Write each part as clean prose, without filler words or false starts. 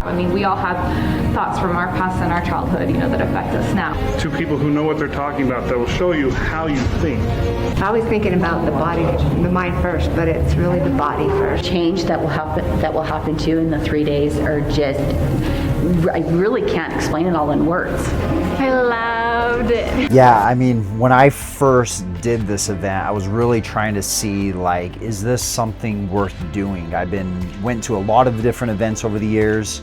I mean, we all have thoughts from our past and our childhood, that affect us now. To people who know what they're talking about, that will show you how you think. I was thinking about the body, the mind first, but it's really the body first. Change that will happen to you in the 3 days are just, I really can't explain it all in words. I loved it. Yeah, I mean, when I first did this event, I was really trying to see, is this something worth doing? Went to a lot of different events over the years.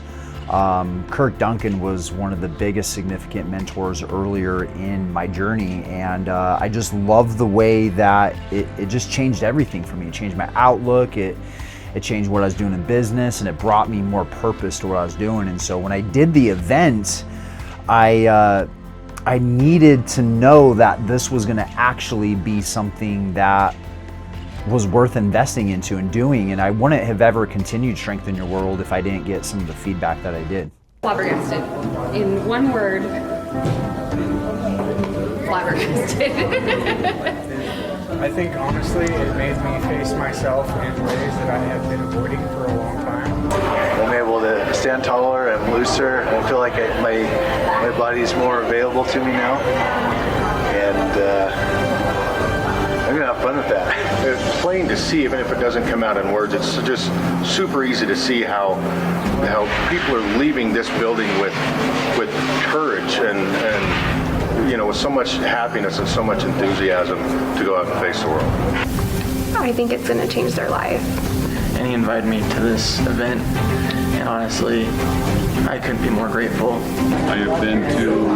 Kirk Duncan was one of the biggest significant mentors earlier in my journey, and I just love the way that it just changed everything for me. It changed my outlook, it changed what I was doing in business, and it brought me more purpose to what I was doing. And so when I did the event, I needed to know that this was going to actually be something that was worth investing into and doing, and I wouldn't have ever continued Strength in Your World if I didn't get some of the feedback that I did. Flabbergasted. In one word, flabbergasted. I think honestly it made me face myself in ways that I have been avoiding for a long time. I'm able to stand taller and looser. I feel like my body's more available to me now, and I'm gonna have fun with that. It's plain to see, even if it doesn't come out in words. It's just super easy to see how people are leaving this building with courage and with so much happiness and so much enthusiasm to go out and face the world. I think it's going to change their life. And he invited me to this event, and honestly, I couldn't be more grateful. I have been to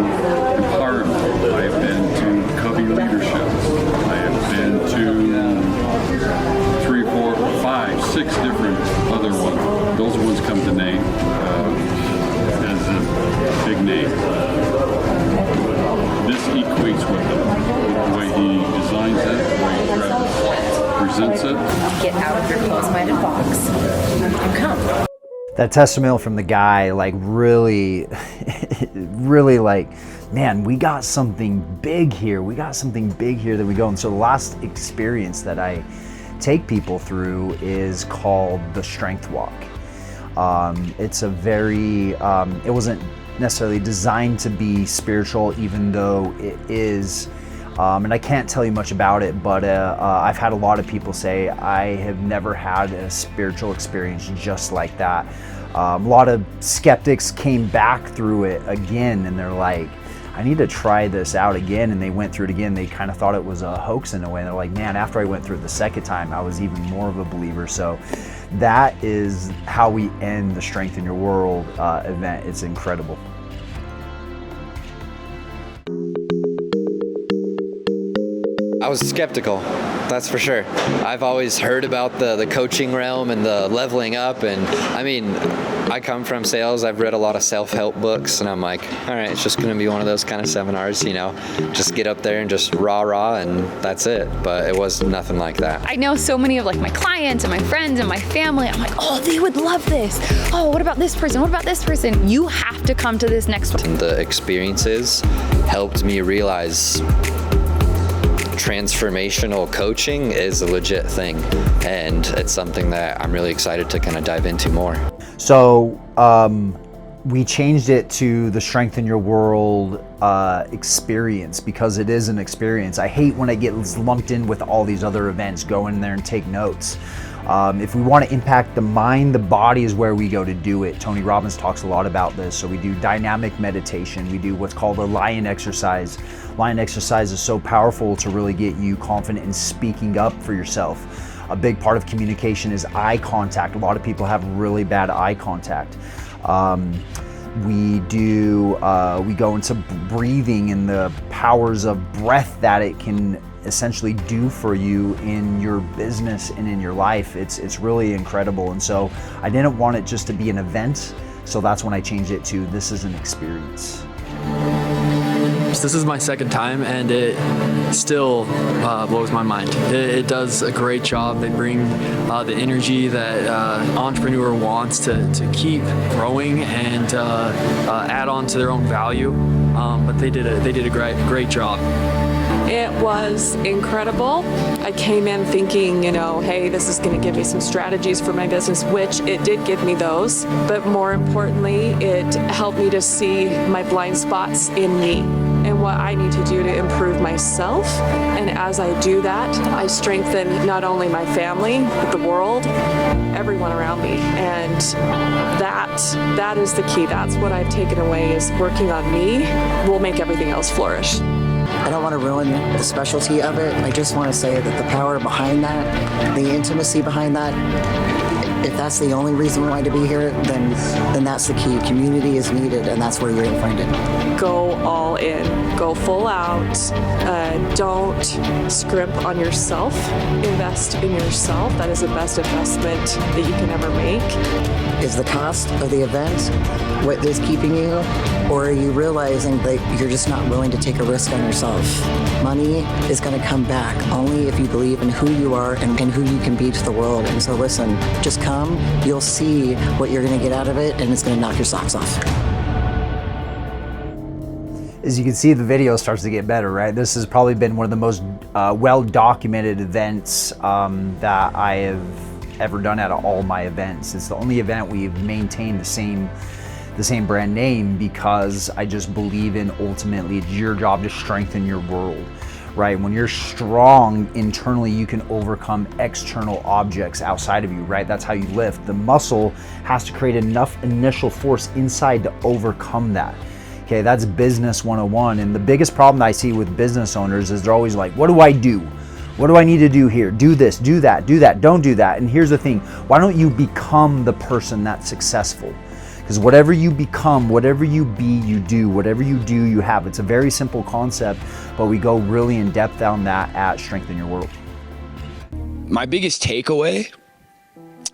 Hard, I have been to Covey Leadership, I have been to 3, 4, 5, 6 different other ones. Those ones come to name as a big name. This equates with it, the way he designs it, the way he presents it. Get out of your closed-minded box and come. That testimonial from the guy, really, man, we got something big here. We got something big here that we go. And so the last experience that I take people through is called the Strength Walk. It's a very, it wasn't necessarily designed to be spiritual, even though it is. And I can't tell you much about it, but I've had a lot of people say, I have never had a spiritual experience just like that. A lot of skeptics came back through it again, and they're like, I need to try this out again. And they went through it again. They kind of thought it was a hoax in a way. And they're like, man, after I went through it the second time, I was even more of a believer. So that is how we end the Strength in Your World event. It's incredible. I was skeptical, that's for sure. I've always heard about the coaching realm and the leveling up, and I mean, I come from sales. I've read a lot of self-help books, and I'm like, all right, it's just going to be one of those kind of seminars, just get up there and just rah, and that's it. But it was nothing like that. I know so many of my clients and my friends and my family. I'm like, oh, they would love this. Oh, what about this person? What about this person? You have to come to this next one. And the experiences helped me realize transformational coaching is a legit thing, and it's something that I'm really excited to kind of dive into more. So we changed it to the Strength in Your World experience because it is an experience. I hate when I get lumped in with all these other events. Go in there and take notes. If we want to impact the mind, the body is where we go to do it. Tony Robbins talks a lot about this. So we do dynamic meditation. We do what's called a lion exercise. Lion exercise is so powerful to really get you confident in speaking up for yourself. A big part of communication is eye contact. A lot of people have really bad eye contact. We go into breathing and the powers of breath that it can essentially do for you in your business and in your life. It's really incredible. And so I didn't want it just to be an event, so that's when I changed it to this is an experience. This is my second time, and it still blows my mind. It does a great job. They bring the energy that entrepreneur wants to keep growing and add on to their own value. But they did a great job. It was incredible. I came in thinking, hey, this is going to give me some strategies for my business, which it did give me those. But more importantly, it helped me to see my blind spots in me and what I need to do to improve myself. And as I do that, I strengthen not only my family, but the world, everyone around me. And that is the key. That's what I've taken away, is working on me will make everything else flourish. I don't want to ruin the specialty of it. I just want to say that the power behind that, the intimacy behind that, if that's the only reason we wanted to be here, then that's the key. Community is needed, and that's where you're going to find it. Go all in. Go full out. Don't scrimp on yourself. Invest in yourself. That is the best investment that you can ever make. Is the cost of the event what is keeping you, or are you realizing that you're just not willing to take a risk on yourself? Money is going to come back only if you believe in who you are and who you can be to the world. And so listen, just come, you'll see what you're going to get out of it, and it's going to knock your socks off. As you can see, the video starts to get better, right? This has probably been one of the most well-documented events that I have ever done out of all my events. It's the only event we've maintained the same brand name, because I just believe in, ultimately, it's your job to strengthen your world, right? When you're strong internally, you can overcome external objects outside of you, right? That's how you lift. The muscle has to create enough initial force inside to overcome that. Okay, that's business 101. And the biggest problem that I see with business owners is they're always like, what do I do? What do I need to do here? Do this, do that, don't do that. And here's the thing, why don't you become the person that's successful? Because whatever you become, whatever you be, you do. Whatever you do, you have. It's a very simple concept, but we go really in depth on that at Strengthen Your World. My biggest takeaway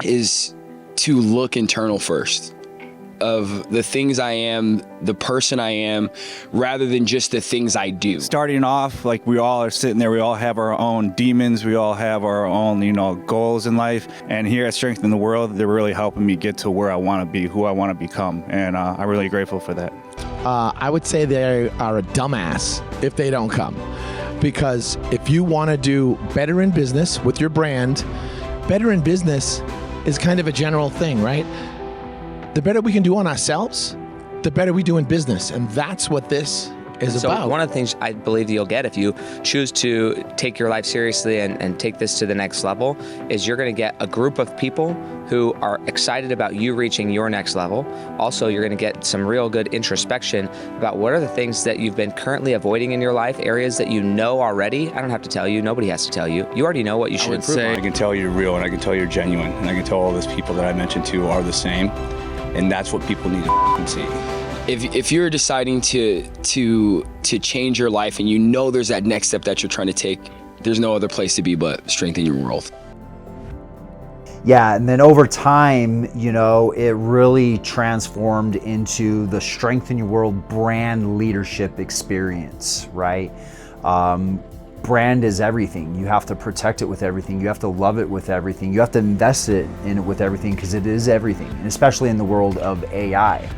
is to look internal first, of the things I am, the person I am, rather than just the things I do. Starting off, like, we all are sitting there, we all have our own demons, we all have our own, goals in life. And here at Strengthen the World, they're really helping me get to where I want to be, who I want to become. And I'm really grateful for that. I would say they are a dumbass if they don't come. Because if you want to do better in business with your brand, better in business is kind of a general thing, right? The better we can do on ourselves, the better we do in business. And that's what this is about. So one of the things I believe that you'll get if you choose to take your life seriously and take this to the next level is you're going to get a group of people who are excited about you reaching your next level. Also, you're going to get some real good introspection about what are the things that you've been currently avoiding in your life, areas that you know already. I don't have to tell you. Nobody has to tell you. You already know what you should improve on. I can tell you're real, and I can tell you're genuine, and I can tell all those people that I mentioned to are the same. And that's what people need to see. If you're deciding to change your life, and you know there's that next step that you're trying to take, there's no other place to be but Strengthen Your World. Yeah, and then over time, it really transformed into the Strengthen Your World brand leadership experience, right? Brand is everything. You have to protect it with everything. You have to love it with everything. You have to invest in it with everything, because it is everything, and especially in the world of AI,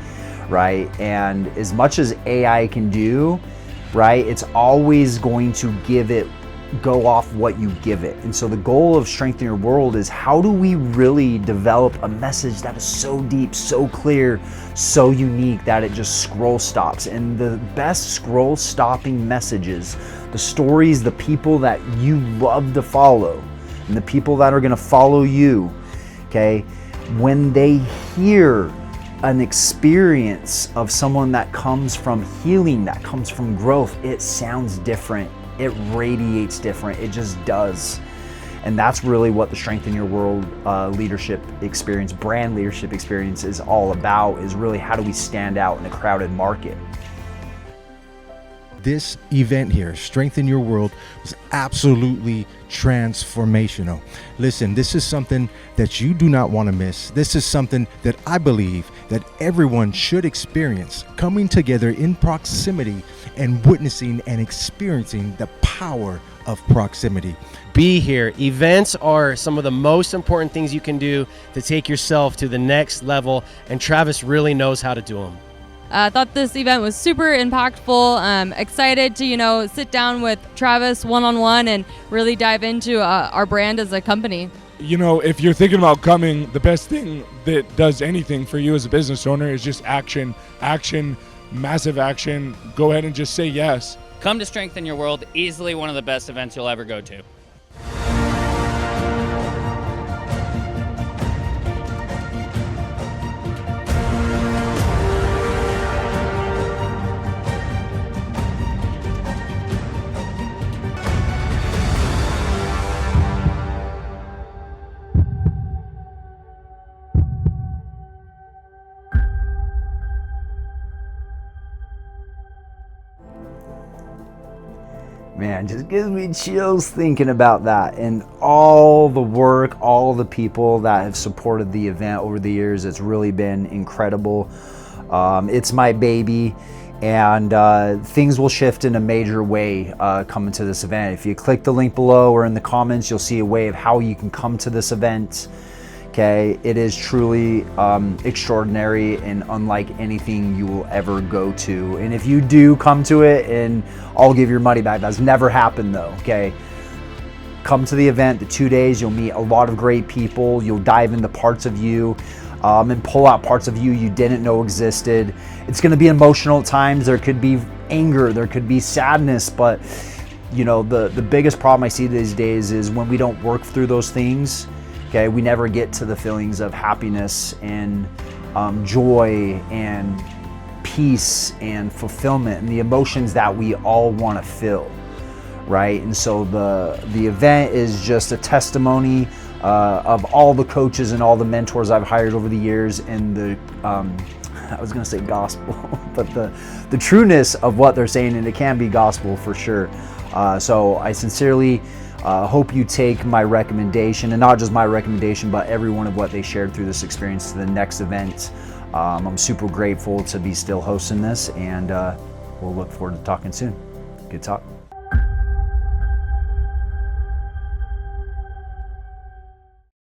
right? And as much as AI can do, right, it's always going to go off what you give it. And so the goal of Strengthen Your World is, how do we really develop a message that is so deep, so clear, so unique that it just scroll stops? And the best scroll stopping messages, the stories, the people that you love to follow, and the people that are going to follow you, okay, when they hear an experience of someone that comes from healing, that comes from growth, it sounds different. It radiates different. It just does. And that's really what the Strengthen Your World leadership experience, brand leadership experience is all about, is really how do we stand out in a crowded market. This event here, Strengthen Your World, was absolutely transformational. Listen, this is something that you do not want to miss. This is something that I believe that everyone should experience, coming together in proximity and witnessing and experiencing the power of proximity. Be here. Events are some of the most important things you can do to take yourself to the next level, and Travis really knows how to do them. I thought this event was super impactful. Excited to, sit down with Travis one-on-one and really dive into our brand as a company. If you're thinking about coming, the best thing that does anything for you as a business owner is just action, massive action. Go ahead and just say yes. Come to Strengthen Your World, easily one of the best events you'll ever go to. Man, just gives me chills thinking about that, and all the work, all the people that have supported the event over the years. It's really been incredible. It's my baby, and things will shift in a major way coming to this event. If you click the link below or in the comments, you'll see a way of how you can come to this event. Okay, it is truly extraordinary and unlike anything you will ever go to. And if you do come to it, and I'll give your money back. That's never happened though, okay? Come to the event, the 2 days, you'll meet a lot of great people. You'll dive into parts of you and pull out parts of you didn't know existed. It's gonna be emotional at times. There could be anger, there could be sadness, but the biggest problem I see these days is when we don't work through those things. Okay, we never get to the feelings of happiness and joy and peace and fulfillment and the emotions that we all want to feel, right? And so the event is just a testimony of all the coaches and all the mentors I've hired over the years, and the I was going to say gospel, but the trueness of what they're saying, and it can be gospel for sure. So I sincerely hope you take my recommendation, and not just my recommendation, but every one of what they shared through this experience to the next event. I'm super grateful to be still hosting this, and we'll look forward to talking soon. Good talk.